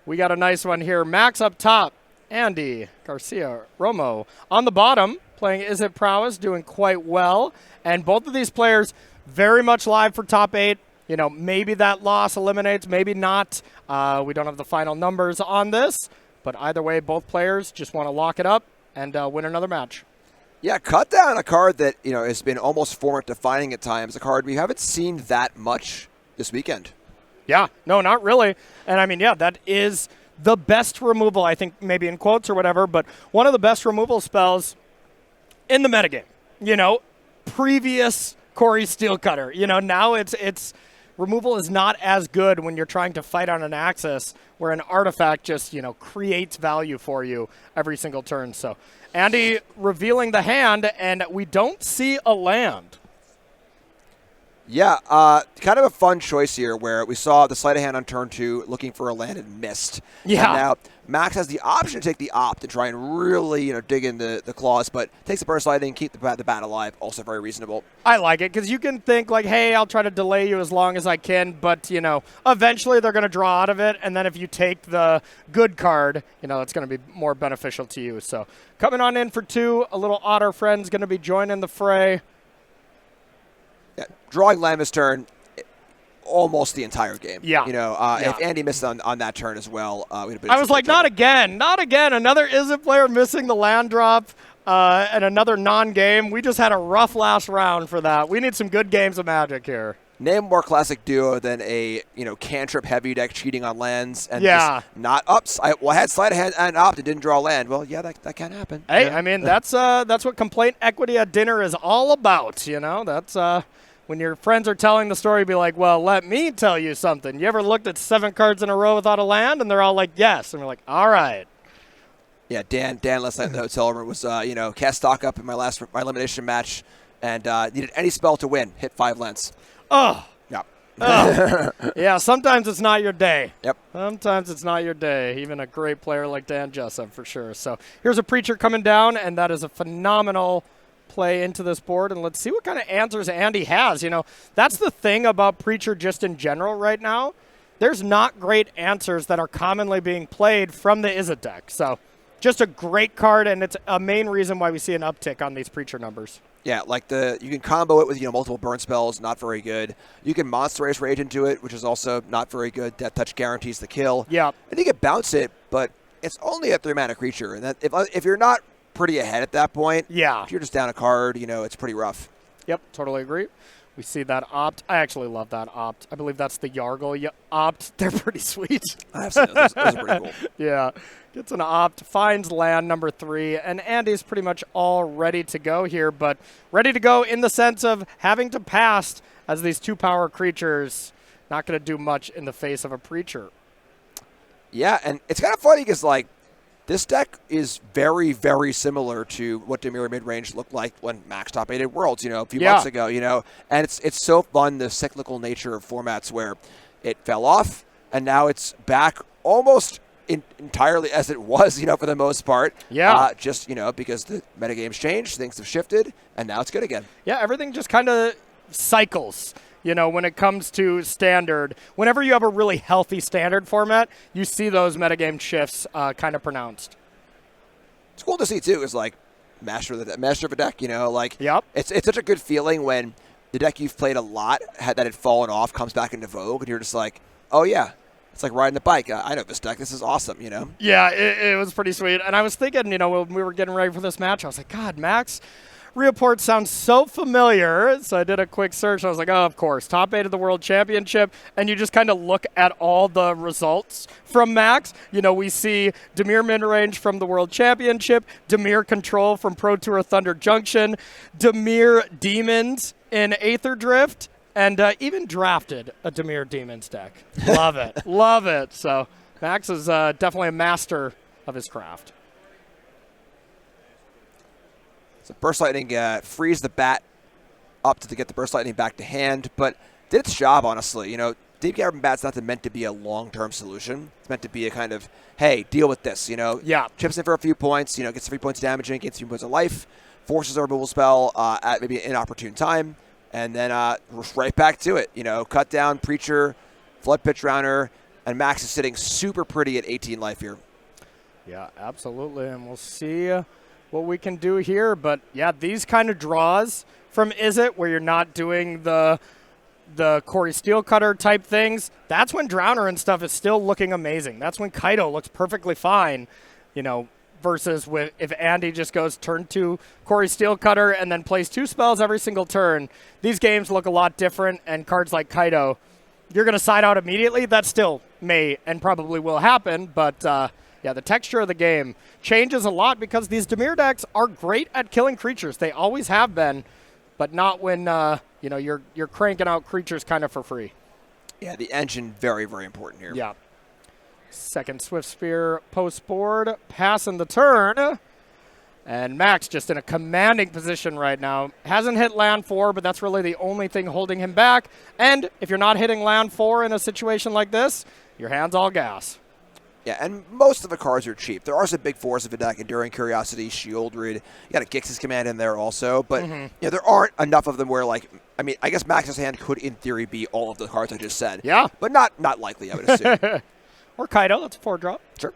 We got a nice one here. Max up top. Andy, Garcia, Romo. On the bottom, playing Is It Prowess, doing quite well. And both of these players very much live for top 8. You know, maybe that loss eliminates, maybe not. We don't have the final numbers on this. But either way, both players just want to lock it up and win another match. Yeah, cut down a card that, you know, has been almost format defining at times. A card we haven't seen that much this weekend. Yeah, no, not really. And I mean, yeah, that is the best removal, I think, maybe in quotes or whatever, but one of the best removal spells in the metagame. You know, previous Corey Steelcutter. You know, now it's removal is not as good when you're trying to fight on an axis where an artifact just, you know, creates value for you every single turn. So Andy revealing the hand, and we don't see a land. Yeah, kind of a fun choice here where we saw the sleight of hand on turn 2 looking for a land and missed. Yeah. And now Max has the option to take the opt and try and really, you know, dig in the claws, but takes the burst lightning, keep the bat alive. Also very reasonable. I like it because you can think like, hey, I'll try to delay you as long as I can, but, you know, eventually they're going to draw out of it, and then if you take the good card, you know, it's going to be more beneficial to you. So coming on in for 2, a little otter friend's going to be joining the fray. Yeah, drawing land this turn almost the entire game. Yeah. You know, if Andy missed on that turn as well, we'd have been. I was like, not again. Another Izzet player missing the land drop and another non-game. We just had a rough last round for that. We need some good games of Magic here. Name a more classic duo than a, you know, cantrip heavy deck cheating on lands and just not ups. I had sleight of hand and opt and didn't draw land. Well, yeah, that can happen. Hey, yeah. I mean, that's what complaint equity at dinner is all about, you know? That's when your friends are telling the story, be like, well, let me tell you something. You ever looked at 7 cards in a row without a land? And they're all like, yes. And we're like, all right. Yeah, Dan last night in the hotel room was, you know, cast stock up in my elimination match and needed any spell to win. Hit 5 lands. Oh. Yeah. Oh. Yeah, sometimes it's not your day. Yep. Sometimes it's not your day. Even a great player like Dan Jessup, for sure. So here's a Preacher coming down, and that is a phenomenal play into this board. And let's see what kind of answers Andy has. You know, that's the thing about Preacher just in general right now. There's not great answers that are commonly being played from the Izzet deck. So just a great card, and it's a main reason why we see an uptick on these Preacher numbers. Yeah, like you can combo it with, you know, multiple burn spells, not very good. You can Monster Race Rage into it, which is also not very good. Death Touch guarantees the kill. Yeah. And you can bounce it, but it's only a 3-mana creature. And that if you're not pretty ahead at that point, yeah, if you're just down a card, you know, it's pretty rough. Yep, totally agree. We see that opt. I actually love that opt. I believe that's the Yargle opt. They're pretty sweet. I have seen those. Those are pretty cool. Yeah. Gets an opt, finds land number 3, and Andy's pretty much all ready to go here, but ready to go in the sense of having to pass as these 2-power creatures. Not going to do much in the face of a Preacher. Yeah, and it's kind of funny because, like, this deck is very, very similar to what Dimir Midrange looked like when Max top 8 at Worlds, you know, a few months ago, you know. And it's so fun, the cyclical nature of formats where it fell off, and now it's back almost entirely as it was, you know, for the most part. Yeah. Just, you know, because the metagame's changed, things have shifted, and now it's good again. Yeah, everything just kind of cycles. You know, when it comes to Standard, whenever you have a really healthy Standard format, you see those metagame shifts kind of pronounced. It's cool to see, too, is like master of a deck, you know, like yep. It's such a good feeling when the deck you've played a lot that had fallen off comes back into vogue, and you're just like, oh, yeah. It's like riding the bike. I know this deck. This is awesome, you know? Yeah, it was pretty sweet. And I was thinking, you know, when we were getting ready for this match, I was like, God, Max, Rappaport sounds so familiar. So I did a quick search. I was like, oh, of course, top 8 of the World Championship. And you just kind of look at all the results from Max. You know, we see Dimir Midrange from the World Championship, Dimir Control from Pro Tour Thunder Junction, Dimir Demons in Aether Drift, and even drafted a Dimir Demons deck. Love it. Love it. So Max is definitely a master of his craft. So Burst Lightning frees the bat up to get the Burst Lightning back to hand, but did its job, honestly. You know, Deep Cavern Bat's not meant to be a long-term solution. It's meant to be a kind of, hey, deal with this, you know? Yeah. Chips in for a few points, you know, gets 3 points damaging, gets 3 points of life, forces a removal spell at maybe an inopportune time, and then right back to it. You know, cut down, Preacher, Flood Pitch Rounder, And Max is sitting super pretty at 18 life here. Yeah, absolutely. And we'll see what we can do here. But, yeah, these kind of draws from Izzet where you're not doing the Corey Steelcutter type things, that's when Drowner and stuff is still looking amazing. That's when Kaido looks perfectly fine, versus if Andy just goes turn 2 Corey Steelcutter and then plays 2 spells every single turn. These games look a lot different, and cards like Kaido, you're going to side out immediately. That still may and probably will happen, but yeah, the texture of the game changes a lot because these Dimir decks are great at killing creatures. They always have been, but not when you're cranking out creatures kind of for free. Yeah, the engine, very, very important here. Yeah. Second Swift Spear post board, passing the turn. And Max just in a commanding position right now. Hasn't hit land 4, but that's really the only thing holding him back. And if you're not hitting land 4 in a situation like this, your hand's all gas. Yeah, and most of the cards are cheap. There are some big fours of the deck: Enduring Curiosity, Shieldred. You got a Gix's Command in there also, but there aren't enough of them where, I guess Max's hand could, in theory, be all of the cards I just said. Yeah. But not likely, I would assume. Or Kaido, that's a 4-drop. Sure.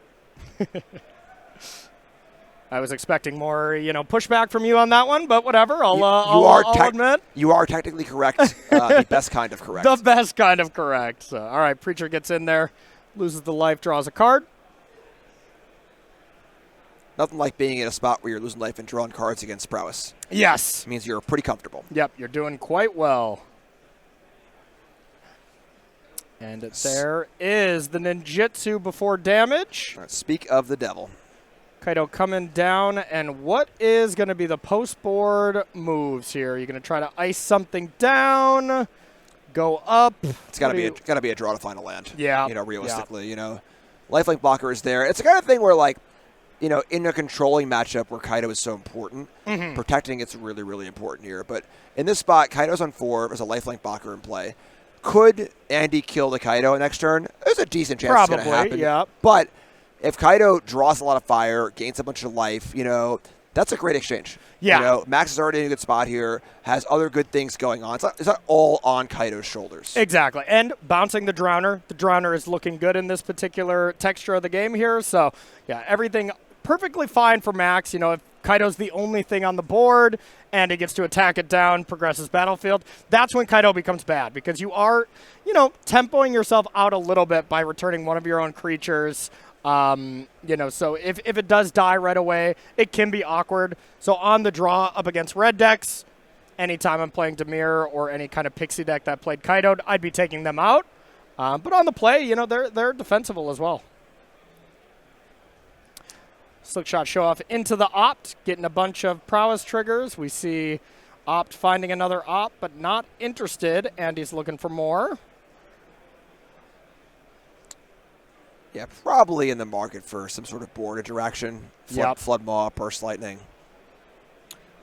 I was expecting more, pushback from you on that one, but whatever. I'll admit. You are technically correct. The best kind of correct. The best kind of correct. So, all right, Preacher gets in there, loses the life, draws a card. Nothing like being in a spot where you're losing life and drawing cards against prowess. Yes. It means you're pretty comfortable. Yep, you're doing quite well. And there is the ninjutsu before damage. All right, speak of the devil. Kaido coming down, and what is going to be the post-board moves here? You're going to try to ice something down, go up. It's got to be a draw to final land. Yeah. Realistically, Lifelink blocker is there. It's the kind of thing where, in a controlling matchup where Kaido is so important, protecting it's really, really important here. But in this spot, Kaido's on 4. There's a lifelink blocker in play. Could Andy kill the Kaido next turn? There's a decent chance it's going to happen. Yeah. But if Kaido draws a lot of fire, gains a bunch of life, that's a great exchange. Yeah. Max is already in a good spot here, has other good things going on. It's not all on Kaido's shoulders. Exactly. And bouncing the Drowner. The Drowner is looking good in this particular texture of the game here. So, yeah, everything perfectly fine for Max. If Kaido's the only thing on the board and he gets to attack it down, progresses battlefield, that's when Kaido becomes bad because you are, tempoing yourself out a little bit by returning one of your own creatures. So if it does die right away, it can be awkward. So on the draw up against red decks, anytime I'm playing Dimir or any kind of pixie deck that played Kaido, I'd be taking them out. But on the play, they're defensible as well. Slickshot show off into the Opt, getting a bunch of prowess triggers. We see Opt finding another Opt, but not interested. Andy's looking for more. Yeah, probably in the market for some sort of board interaction. Flood Maw, Burst Lightning.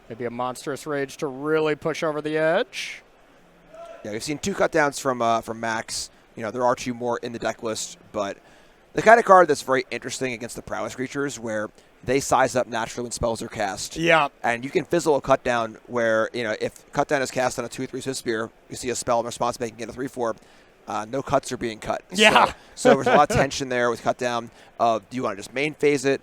Maybe a Monstrous Rage to really push over the edge. Yeah, we've seen 2 cutdowns from Max. There are 2 more in the deck list, but the kind of card that's very interesting against the prowess creatures where they size up naturally when spells are cast. Yeah. And you can fizzle a cutdown where, if cutdown is cast on a 2/3 Swift Spear, you see a spell in response making it a 3/4. No cuts are being cut. Yeah. So there's a lot of tension there with cut down. Do you want to just main phase it?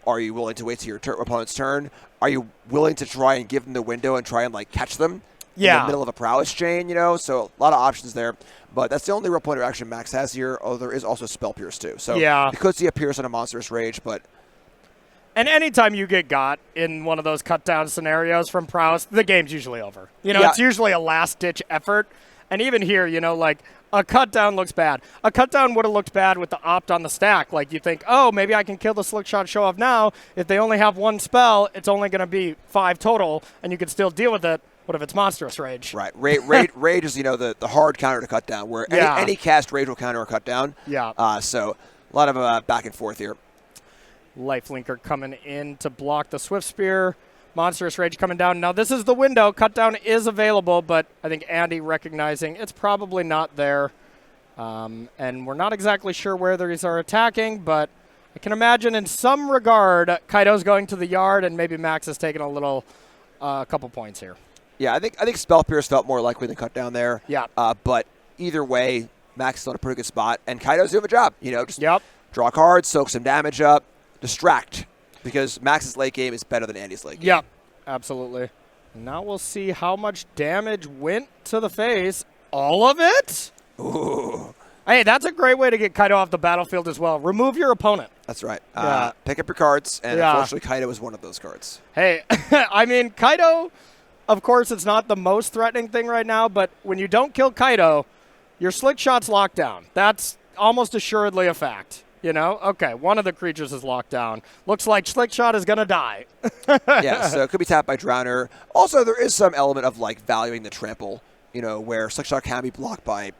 Are you willing to wait till your opponent's turn? Are you willing to try and give them the window and try and catch them in the middle of a prowess chain? So a lot of options there. But that's the only real point of action Max has here. Oh, there is also Spell Pierce too. So you could see a Pierce on a Monstrous Rage, but. And anytime you get got in one of those cut down scenarios from prowess, the game's usually over. It's usually a last ditch effort. And even here, a cut down looks bad. A cut down would have looked bad with the Opt on the stack. You think, oh, maybe I can kill the Slickshot show off now. If they only have 1 spell, it's only going to be 5 total, and you can still deal with it. What if it's Monstrous Rage? Right. Rage is, the hard counter to cut down, where any cast Rage will counter a cut down. Yeah. So a lot of back and forth here. Lifelinker coming in to block the Swift Spear. Monstrous Rage coming down. Now, this is the window. Cutdown is available, but I think Andy recognizing it's probably not there. And we're not exactly sure where these are attacking, but I can imagine in some regard, Kaido's going to the yard, and maybe Max is taking a couple points here. Yeah, I think Spell Pierce felt more likely than Cutdown there. Yeah. But either way, Max is still in a pretty good spot, and Kaido's doing the job. Just Yep. draw cards, soak some damage up, distract, because Max's late game is better than Andy's late game. Yep, absolutely. Now we'll see how much damage went to the face. All of it? Ooh. Hey, that's a great way to get Kaido off the battlefield as well. Remove your opponent. That's right. Yeah. Pick up your cards, and Yeah. unfortunately, Kaido is one of those cards. Hey, I mean, Kaido, of course, it's not the most threatening thing right now, but when you don't kill Kaido, your slick shot's locked down. That's almost assuredly a fact. Okay, one of the creatures is locked down. Looks like slick shot is going to die. Yeah, so it could be tapped by Drowner. Also, there is some element of, valuing the trample, where slick shot can be blocked by,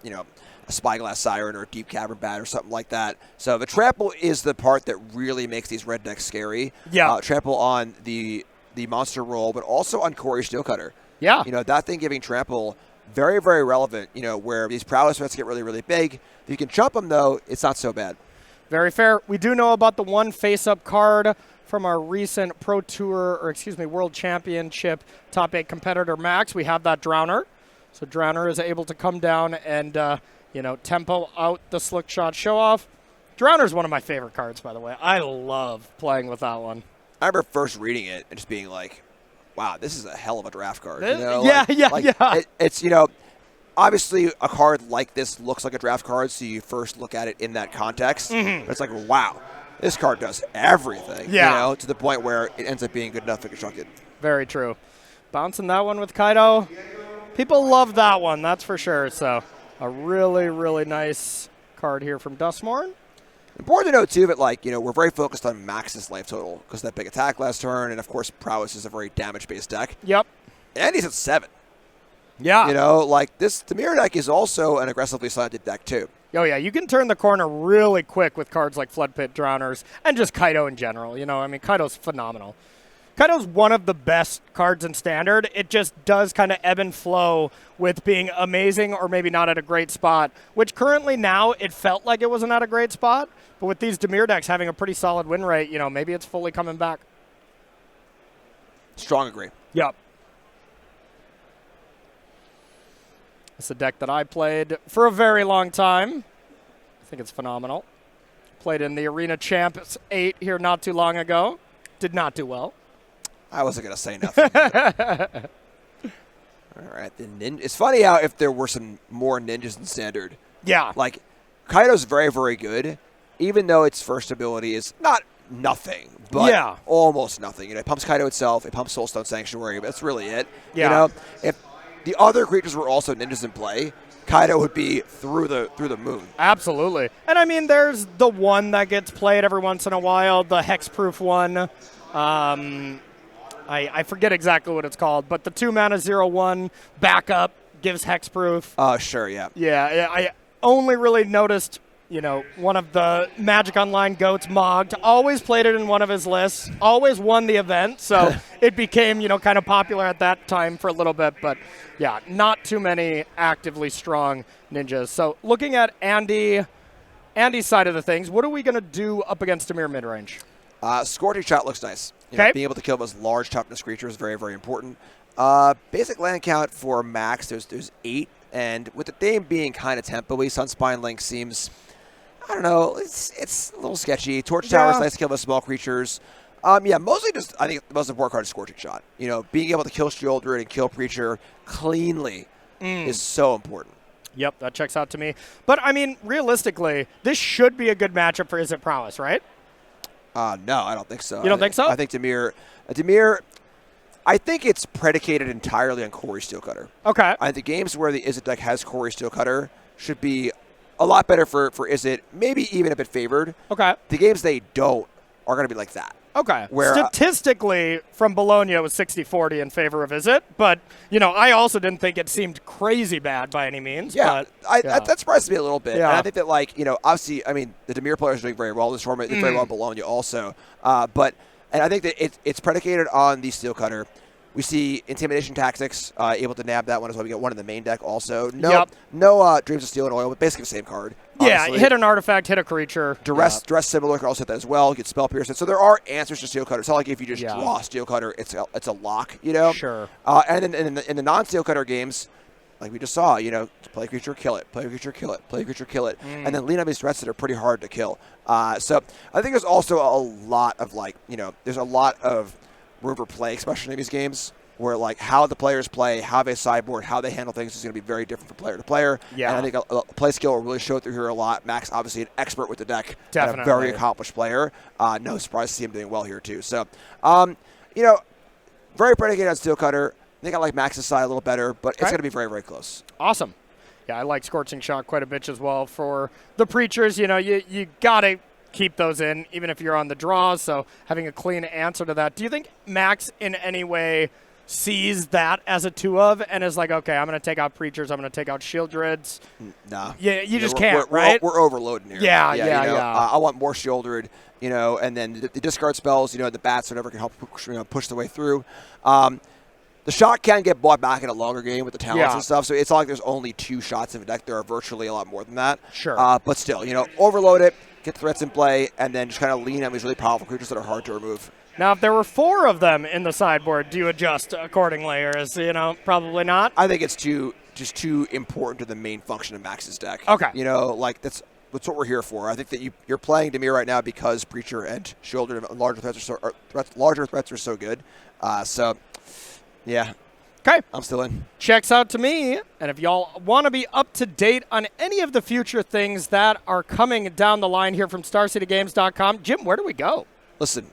a Spyglass Siren or a Deep Cavern Bat or something like that. So the trample is the part that really makes these red decks scary. Yeah. Trample on the monster roll, but also on Corey Steelcutter. Yeah. That thing giving trample, very, very relevant, where these prowess threats get really, really big. If you can chump them, though, it's not so bad. Very fair. We do know about the one face-up card from our recent World Championship top 8 competitor, Max. We have that Drowner. So Drowner is able to come down and, tempo out the slick shot show-off. Drowner's one of my favorite cards, by the way. I love playing with that one. I remember first reading it and just being like, wow, this is a hell of a draft card. Yeah. It's, obviously a card like this looks like a draft card, so you first look at it in that context. Mm-hmm. But it's like, wow, this card does everything, to the point where it ends up being good enough to construct it. Very true. Bouncing that one with Kaido. People love that one, that's for sure. So a really, really nice card here from Dustmorn. Important to note, too, that, we're very focused on Max's life total because that big attack last turn, and, of course, Prowess is a very damage-based deck. Yep. And he's at 7. Yeah. This Dimir deck is also an aggressively slanted deck, too. Oh, yeah. You can turn the corner really quick with cards like Flood Pit Drowners and just Kaido in general. Kaido's phenomenal. Kaido's one of the best cards in Standard. It just does kind of ebb and flow with being amazing or maybe not at a great spot, which currently now it felt like it wasn't at a great spot. But with these Dimir decks having a pretty solid win rate, maybe it's fully coming back. Strong agree. Yep. It's a deck that I played for a very long time. I think it's phenomenal. Played in the Arena Champs 8 here not too long ago. Did not do well. I wasn't going to say nothing. All right. It's funny how if there were some more ninjas in Standard. Yeah. Kaido's very, very good, even though its first ability is not nothing, but almost nothing. It pumps Kaido itself. It pumps Soulstone Sanctuary, but that's really it. Yeah. If the other creatures were also ninjas in play, Kaido would be through the moon. Absolutely. And I mean, there's the one that gets played every once in a while, the hexproof one. I forget exactly what it's called, but the 2-mana 0/1 backup gives hexproof. Oh, sure, yeah. Yeah, I only really noticed, one of the Magic Online goats, Mogged, always played it in one of his lists, always won the event, so it became, kind of popular at that time for a little bit, but yeah, not too many actively strong ninjas. So looking at Andy's side of the things, what are we going to do up against Dimir midrange? Scorching Shot looks nice. Being able to kill those large toughness creatures is very, very important. Basic land count for Max, there's 8, and with the theme being kind of tempo-y, Sunspine Link seems, I don't know, it's a little sketchy. Torch Tower is nice to kill those small creatures. Mostly just, I think the most important card is Scorching Shot. Being able to kill Shield Druid and kill Preacher cleanly is so important. Yep, that checks out to me. But, I mean, realistically, this should be a good matchup for Is It Prowess, right? No, I don't think so. You don't think so? I think Dimir, I think it's predicated entirely on Corey Steelcutter. Okay. I think the games where the Izzet deck has Corey Steelcutter should be a lot better for Izzet, maybe even a bit favored. Okay. The games they don't are going to be like that. Okay. Where, statistically, from Bologna, it was 60-40 in favor of Izzet, but, I also didn't think it seemed crazy bad by any means. Yeah, but, that surprised me a little bit. Yeah. And I think that, obviously, I mean, the Dimir players are doing very well this tournament. They very well in Bologna also. And I think that it's predicated on the Steelcutter. We see Intimidation Tactics able to nab that one as well. We got one in the main deck also. No Dreams of Steel and Oil, but basically the same card. Honestly. Yeah, hit an artifact, hit a creature. Duress Similar can also hit that as well. You get Spell Pierce. So there are answers to Steelcutter. It's not like if you just draw Steelcutter, it's a lock, Sure. And then in the non-Steelcutter games, like we just saw, play a creature, kill it, play a creature, kill it, play a creature, kill it, and then lean on these threats that are pretty hard to kill. So I think there's also a lot of there's a lot of room for play, especially in these games, where like how the players play, how they sideboard, how they handle things is going to be very different from player to player. Yeah. And I think a play skill will really show through here a lot. Max, obviously an expert with the deck, Definitely. and a very accomplished player. No surprise to see him doing well here too. So, very predicated on Steel Cutter. I think I like Max's side a little better, but it's going to be very, very close. Awesome. Yeah, I like Scorching Shock quite a bit as well for the Preachers. You got to keep those in, even if you're on the draw, so having a clean answer to that. Do you think Max in any way sees that as a 2-of and is like, okay, I'm going to take out Preachers, I'm going to take out Shield Druids? No. Yeah, you just can't, right? We're overloading here. Yeah. I want more Shield Druid, and then the discard spells, the bats, whatever can help push the way through. The shot can get bought back in a longer game with the talents and stuff, so it's not like there's only 2 shots in the deck. There are virtually a lot more than that. Sure. But still, overload it, get the threats in play, and then just kind of lean on these really powerful creatures that are hard to remove. Now, if there were 4 of them in the sideboard, do you adjust accordingly, or is, probably not? I think it's too important to the main function of Max's deck. Okay. That's what we're here for. I think that you're playing Dimir right now because Preacher and Shoulder and larger threats are so good. Yeah. Okay. I'm still in. Checks out to me. And if y'all want to be up to date on any of the future things that are coming down the line here from StarCityGames.com, Jim, where do we go? Listen,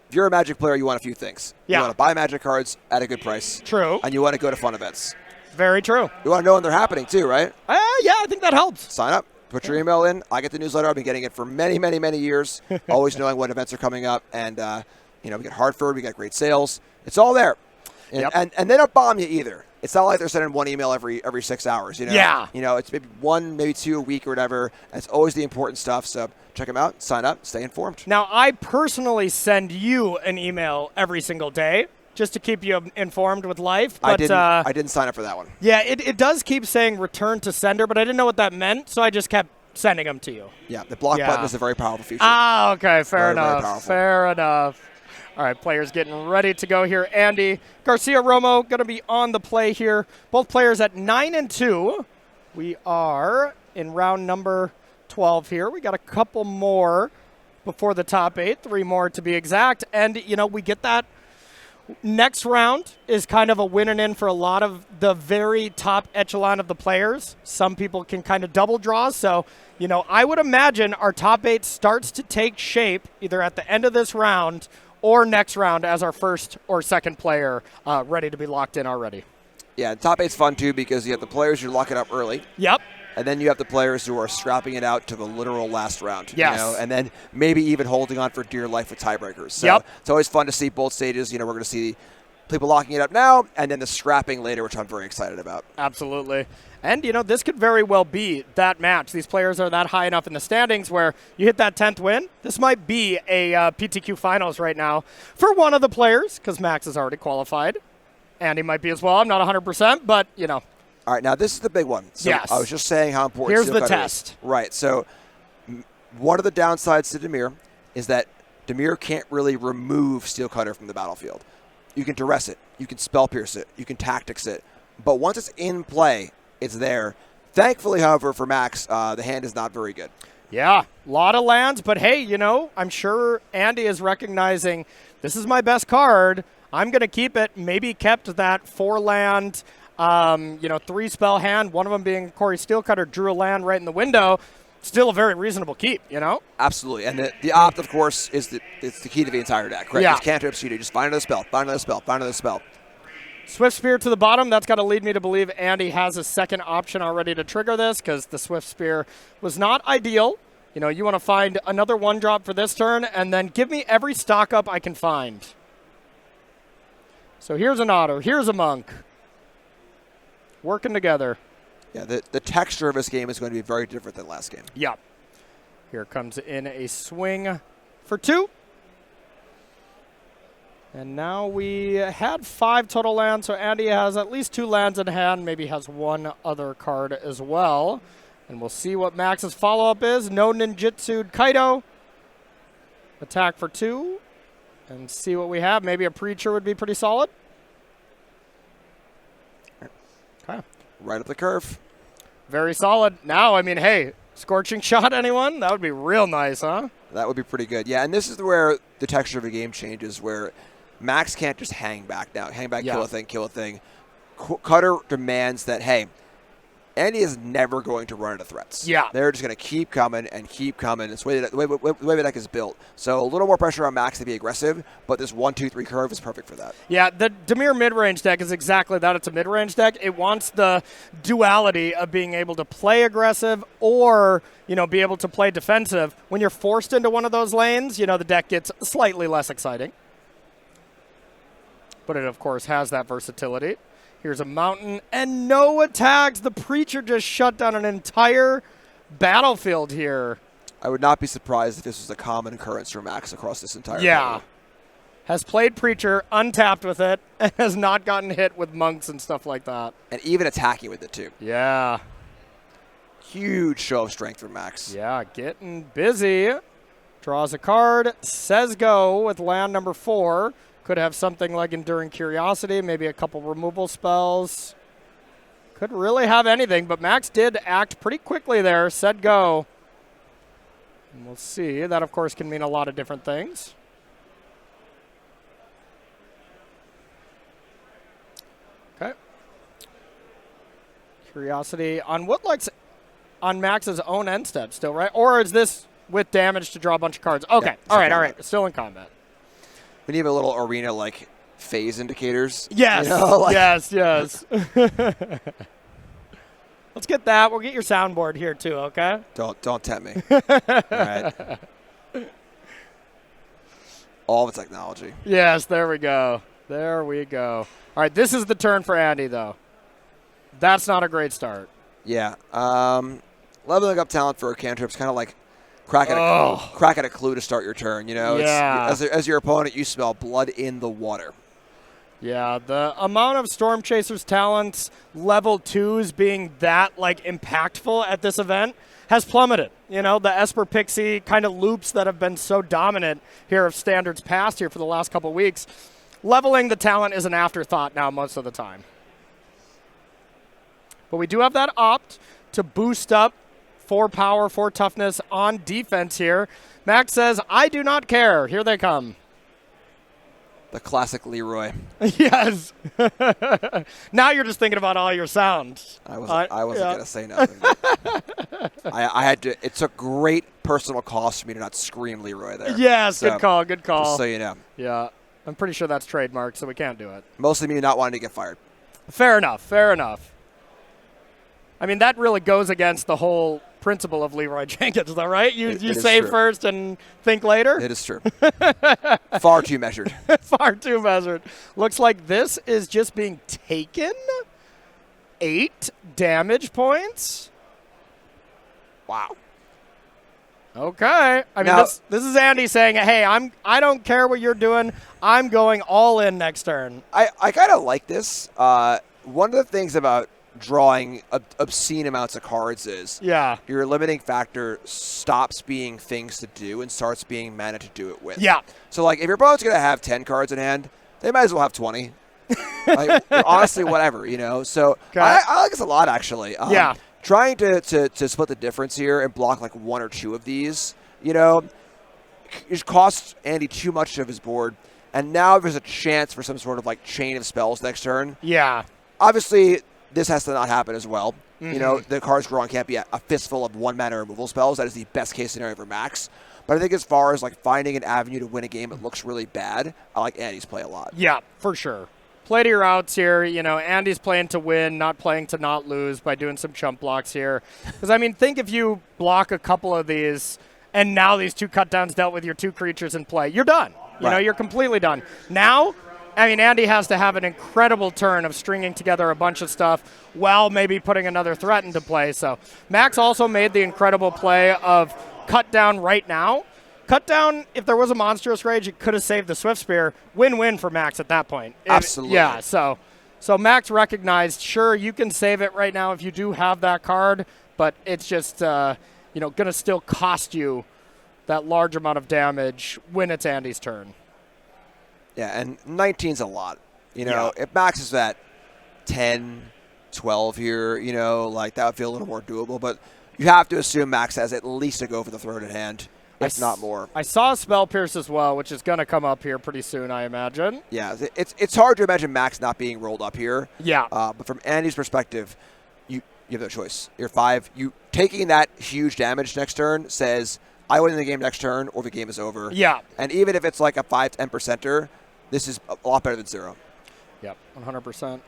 if you're a Magic player, you want a few things. Yeah. You want to buy Magic cards at a good price. True. And you want to go to fun events. Very true. You want to know when they're happening too, right? Yeah, I think that helps. Sign up. Put your email in. I get the newsletter. I've been getting it for many, many, many years. Always knowing what events are coming up. And, we get Hartford. We got great sales. It's all there. And they don't bomb you either. It's not like they're sending one email every 6 hours. Yeah. It's maybe 1, maybe 2 a week or whatever. And it's always the important stuff. So check them out. Sign up. Stay informed. Now, I personally send you an email every single day just to keep you informed with life. But I didn't sign up for that one. Yeah, it does keep saying return to sender, but I didn't know what that meant, so I just kept sending them to you. Yeah, the block button is a very powerful feature. Ah, okay, fair enough. Very powerful. Fair enough. All right, players getting ready to go here. Andy, Garcia, Romo going to be on the play here. Both players at 9-2. We are in round number 12 here. We got a couple more before the top 8, 3 more to be exact. And, we get that next round is kind of a win and in for a lot of the very top echelon of the players. Some people can kind of double draw. So, I would imagine our top 8 starts to take shape either at the end of this round or next round as our first or second player ready to be locked in already. Yeah, top 8's fun too because you have the players who lock it up early. Yep. And then you have the players who are strapping it out to the literal last round. Yes. And then maybe even holding on for dear life with tiebreakers. So It's always fun to see both stages. We're going to see people locking it up now and then the scrapping later, which I'm very excited about. Absolutely. And, this could very well be that match. These players are that high enough in the standings where you hit that 10th win. This might be a PTQ finals right now for one of the players because Max is already qualified. Andy might be as well. I'm not 100%, but, All right, now this is the big one. So yes. I was just saying how important Here's Steel the Cutter test. is. Right, so one of the downsides to Dimir is that Dimir can't really remove Steel Cutter from the battlefield. You can duress it. You can spell pierce it. You can tactics it. But once it's in play, it's there. Thankfully, however, for Max, the hand is not very good. Yeah, a lot of lands, but hey, I'm sure Andy is recognizing this is my best card. I'm going to keep it. Maybe kept that 4-land, 3-spell hand, one of them being Corey Steelcutter, drew a land right in the window. Still a very reasonable keep, Absolutely. And the opt, of course, is it's the key to the entire deck, right? Yeah. Just cantrip suited. Just find another spell, find another spell, find another spell. Swift Spear to the bottom. That's got to lead me to believe Andy has a second option already to trigger this because the Swift Spear was not ideal. You want to find another 1-drop for this turn and then give me every stock up I can find. So here's an Otter. Here's a Monk. Working together. Yeah, the texture of this game is going to be very different than last game. Yeah. Here comes in a swing for 2. And now we had 5 total lands, so Andy has at least 2 lands in hand, maybe has 1 other card as well. And we'll see what Max's follow-up is. No Ninjutsu'd Kaido. Attack for 2. And see what we have. Maybe a Preacher would be pretty solid. Okay. right up the curve. Very solid. Now, I mean, hey, scorching shot, anyone? That would be real nice, huh? That would be pretty good. Yeah, and this is where the texture of the game changes, where Max can't just hang back now. Hang back, kill a thing. Cutter demands that, hey, Andy is never going to run into threats. Yeah. They're just going to keep coming and keep coming. It's the way the deck is built. So a little more pressure on Max to be aggressive, but this 1-2-3 curve is perfect for that. Yeah, the Dimir mid-range deck is exactly that. It's a mid-range deck. It wants the duality of being able to play aggressive or, be able to play defensive. When you're forced into one of those lanes, the deck gets slightly less exciting. But it, of course, has that versatility. Here's a mountain and no attacks. The Preacher just shut down an entire battlefield here. I would not be surprised if this was a common occurrence for Max across this entire board. Has played Preacher, untapped with it, and has not gotten hit with monks and stuff like that. And even attacking with it, too. Yeah. Huge show of strength for Max. Yeah, getting busy. Draws a card, says go with land number 4. Could have something like Enduring Curiosity, maybe a couple removal spells. Could really have anything, but Max did act pretty quickly there, said go. And we'll see. That, of course, can mean a lot of different things. Okay. Curiosity on what looks on Max's own end step still, right? Or is this with damage to draw a bunch of cards? Okay. Yeah, all right. Still in combat. We need a little arena like phase indicators. Yes. Yes. Let's get that. We'll get your soundboard here too, okay? Don't tempt me. All right. All the technology. Yes, there we go. All right, this is the turn for Andy though. That's not a great start. Yeah. Leveling up talent for a cantrip's kind of like cracking a clue to start your turn, Yeah. As your opponent, you smell blood in the water. Yeah, the amount of Storm Chaser's talents, level 2s being that, impactful at this event has plummeted. The Esper Pixie kind of loops that have been so dominant here of Standards past here for the last couple weeks. Leveling the talent is an afterthought now most of the time. But we do have that opt to boost up 4 power, 4 toughness on defense here. Max says, I do not care. Here they come. The classic Leroy. Yes. Now you're just thinking about all your sounds. I wasn't going to say nothing. I had to. It took great personal cost for me to not scream Leroy there. Yes, so, good call. Just so you know. Yeah. I'm pretty sure that's trademarked, so we can't do it. Mostly me not wanting to get fired. Fair enough. I mean, that really goes against the whole principle of Leroy Jenkins, though, right? You save first and think later? It is true. Far too measured. Far too measured. Looks like this is just being taken. 8 damage points. Wow. Okay. I mean, this is Andy saying, hey, I don't care what you're doing. I'm going all in next turn. I kind of like this. One of the things about drawing obscene amounts of cards is your limiting factor stops being things to do and starts being mana to do it with. Yeah. So, if your opponent's going to have 10 cards in hand, they might as well have 20. Honestly, whatever, So I like this a lot, actually. Trying to split the difference here and block 1 or 2 of these, it costs Andy too much of his board. And now there's a chance for some sort of chain of spells next turn. Yeah. Obviously, this has to not happen as well. Mm-hmm. The cards drawn can't be a fistful of 1-mana removal spells. That is the best case scenario for Max. But I think as far as finding an avenue to win a game that looks really bad, I like Andy's play a lot. Yeah, for sure. Play to your outs here. Andy's playing to win, not playing to not lose by doing some chump blocks here. Because, think if you block a couple of these and now these 2 cutdowns dealt with your 2 creatures in play, you're done. You're completely done. Now, Andy has to have an incredible turn of stringing together a bunch of stuff while maybe putting another threat into play. So Max also made the incredible play of cut down right now. Cut down, if there was a Monstrous Rage, it could have saved the Swift Spear. Win-win for Max at that point. Absolutely. Yeah, so Max recognized, sure, you can save it right now if you do have that card, but it's just, going to still cost you that large amount of damage when it's Andy's turn. Yeah, and 19's a lot. If Max is at 10, 12 here, you know, like that would feel a little more doable. But you have to assume Max has at least a go for the throat at hand, if not more. I saw Spell Pierce as well, which is going to come up here pretty soon, I imagine. Yeah, it's hard to imagine Max not being rolled up here. Yeah. But from Andy's perspective, you have no choice. You're 5. You taking that huge damage next turn says, I win the game next turn or the game is over. Yeah. And even if it's like a 5-10%er, this is a lot better than 0. Yep, 100%.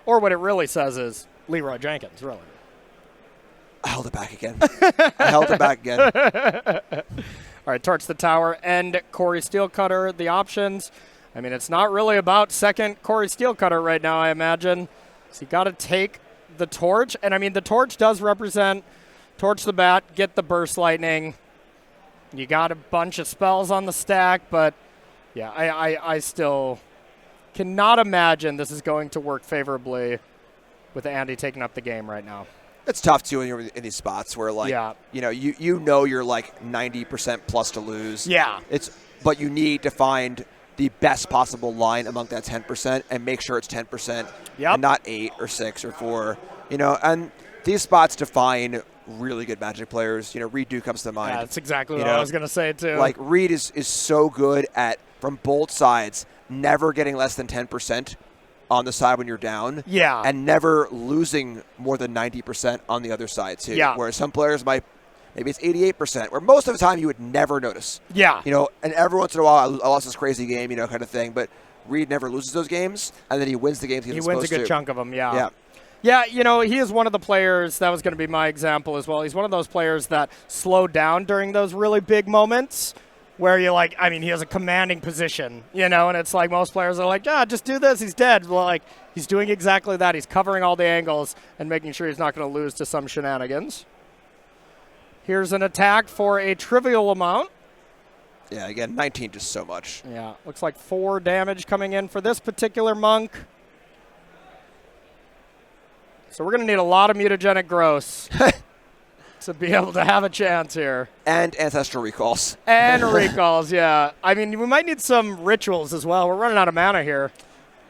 Or what it really says is Leroy Jenkins, really. I held it back again. I held it back again. All right, Torch the Tower and Corey Steelcutter, the options. I mean, it's not really about second Corey Steelcutter right now, I imagine. So you got to take the Torch. And, I mean, the Torch does represent Torch the Bat, get the Burst Lightning. You got a bunch of spells on the stack, but, yeah, I still cannot imagine this is going to work favorably with Andy taking up the game right now. It's tough, too, when you're in these spots where, like, you know you're, like, 90% plus to lose. Yeah. But you need to find the best possible line among that 10% and make sure it's 10% and not 8 or 6 or 4. You know, and these spots define really good Magic players. You know, Reed Duke comes to mind. Yeah, that's exactly what I was going to say, too. Like, Reed is so good at, from both sides, never getting less than 10% on the side when you're down. Yeah. And never losing more than 90% on the other side, too. Yeah. Whereas some players might, maybe it's 88%, where most of the time you would never notice. Yeah. You know, and every once in a while, I lost this crazy game, you know, kind of thing. But Reed never loses those games, and then he wins the games he wins a good chunk of them, yeah. Yeah. Yeah, you know, he is one of the players, that was going to be my example as well. He's one of those players that slowed down during those really big moments where you're like, I mean, he has a commanding position, you know, and it's like most players are like, just do this, he's dead. Well, like, he's doing exactly that. He's covering all the angles and making sure he's not going to lose to some shenanigans. Here's an attack for a trivial amount. Yeah, again, 19 just so much. Yeah, looks like 4 damage coming in for this particular monk. So we're going to need a lot of mutagenic growths to be able to have a chance here. And ancestral recalls. And recalls, yeah. I mean, we might need some rituals as well. We're running out of mana here.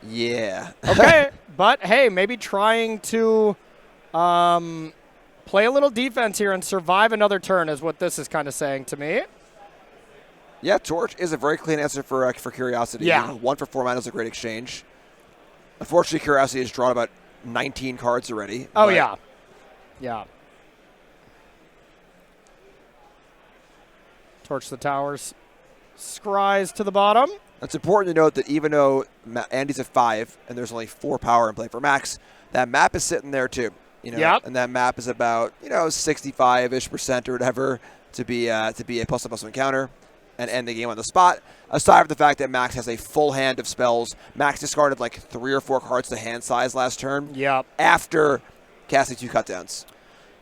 Yeah. Okay, but hey, maybe trying to play a little defense here and survive another turn is what this is kind of saying to me. Yeah, Torch is a very clean answer for Curiosity. Yeah. You know, 1 for 4 mana is a great exchange. Unfortunately, Curiosity has drawn about 19 cards already. Oh, yeah. Yeah. Torch the towers. Scries to the bottom. It's important to note that even though Andy's at 5 and there's only 4 power in play for Max, that map is sitting there too. You know, yep. And that map is about 65-ish% or whatever to be a plus encounter and end the game on the spot. Aside from the fact that Max has a full hand of spells, Max discarded like 3 or 4 cards to hand size last turn. Yep. After casting 2 cutdowns.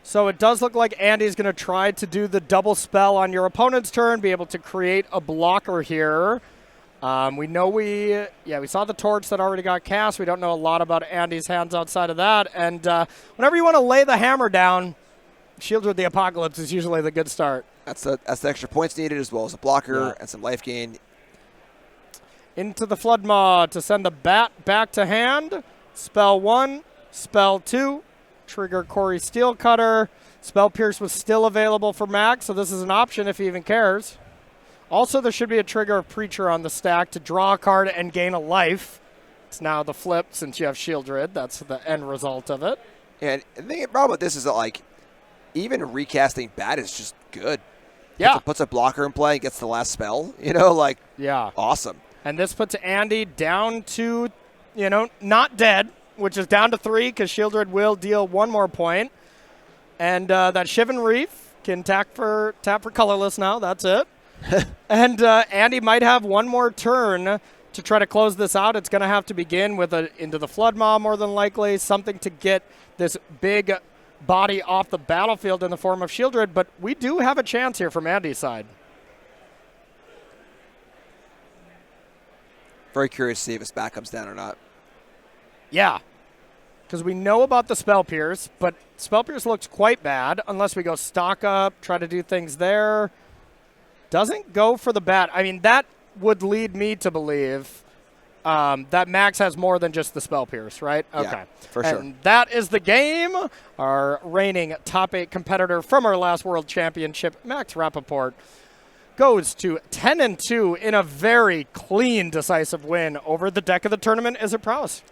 So it does look like Andy's going to try to do the double spell on your opponent's turn, be able to create a blocker here. We know we saw the torch that already got cast. We don't know a lot about Andy's hands outside of that. And whenever you want to lay the hammer down, Shield with the Apocalypse is usually the good start. That's the extra points needed as well as a blocker and some life gain. Into the Flood Maw to send the bat back to hand. Spell 1, spell 2. Trigger Corey Steelcutter. Spell Pierce was still available for Max, so this is an option if he even cares. Also, there should be a trigger of Preacher on the stack to draw a card and gain a life. It's now the flip since you have Shieldred. That's the end result of it. And the problem with this is that, like, even recasting Bat is just good. Yeah. Puts a blocker in play and gets the last spell. Awesome. And this puts Andy down to, not dead, which is down to 3 because Shieldred will deal 1 more point. And that Shivan Reef can tap for colorless now. That's it. And Andy might have 1 more turn to try to close this out. It's going to have to begin with into the Flood Maw more than likely, something to get this big body off the battlefield in the form of Shieldred. But we do have a chance here from Andy's side. Very curious to see if his bat comes down or not. Yeah, because we know about the Spell Pierce, but Spell Pierce looks quite bad unless we go stock up, try to do things there. Doesn't go for the bat. I mean, that would lead me to believe that Max has more than just the Spell Pierce, right? Okay. Yeah, for sure. And that is the game. Our reigning top 8 competitor from our last World Championship, Max Rappaport, goes to 10-2 in a very clean, decisive win over the deck of the tournament. Is it prowess?